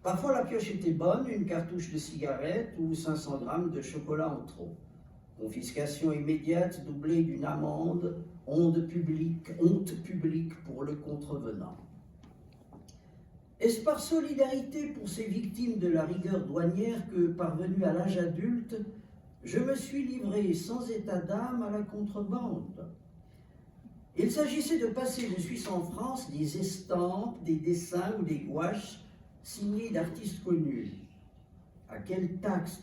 Parfois la pioche était bonne, une cartouche de cigarette ou 500 grammes de chocolat en trop. Confiscation immédiate doublée d'une amende, honte publique pour le contrevenant. Est-ce par solidarité pour ces victimes de la rigueur douanière que, parvenu à l'âge adulte, je me suis livré sans état d'âme à la contrebande? Il s'agissait de passer de Suisse en France des estampes, des dessins ou des gouaches signés d'artistes connus. À telle taxe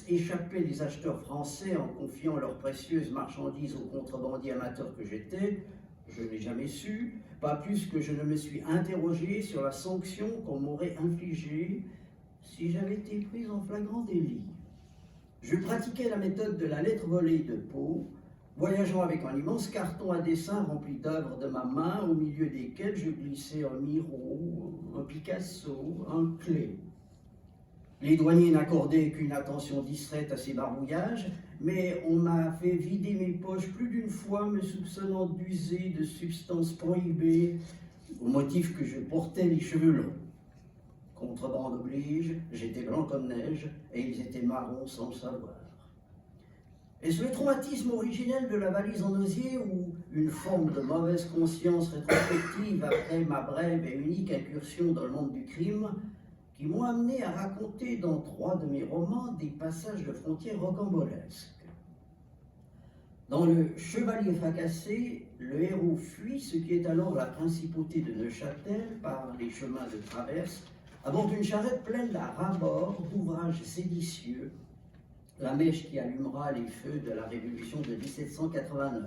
échappaient les acheteurs français en confiant leurs précieuses marchandises aux contrebandiers amateurs que j'étais, je n'ai jamais su, pas plus que je ne me suis interrogé sur la sanction qu'on m'aurait infligée si j'avais été prise en flagrant délit. Je pratiquais la méthode de la lettre volée de Pau, voyageant avec un immense carton à dessin rempli d'œuvres de ma main, au milieu desquelles je glissais un Miro, un Picasso, un Klee. Les douaniers n'accordaient qu'une attention distraite à ces barbouillages, mais on m'a fait vider mes poches plus d'une fois, me soupçonnant d'user de substances prohibées, au motif que je portais les cheveux longs. Contrebande oblige, j'étais blanc comme neige, et ils étaient marrons sans le savoir. Est-ce le traumatisme originel de la valise en osier ou une forme de mauvaise conscience rétrospective après ma brève et unique incursion dans le monde du crime qui m'ont amené à raconter dans 3 de mes romans des passages de frontières rocambolesques? Dans Le Chevalier fracassé, le héros fuit ce qui est alors la principauté de Neuchâtel par les chemins de traverse à bord d'une charrette pleine à ras-bord d'ouvrages séditieux, la mèche qui allumera les feux de la Révolution de 1789.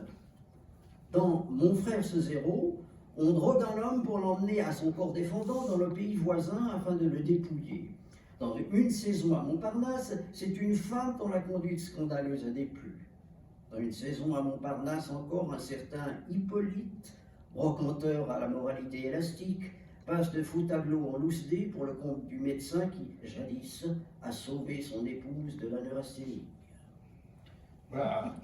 Dans Mon frère ce zéro, on drogue un homme pour l'emmener à son corps défendant dans le pays voisin afin de le dépouiller. Dans Une saison à Montparnasse, c'est une femme dont la conduite scandaleuse a déplu. Dans Une saison à Montparnasse encore, un certain Hippolyte, brocanteur à la moralité élastique, passe de faux tableaux en loose dé pour le compte du médecin qui, jadis, a sauvé son épouse de la neurasthénie. Voilà.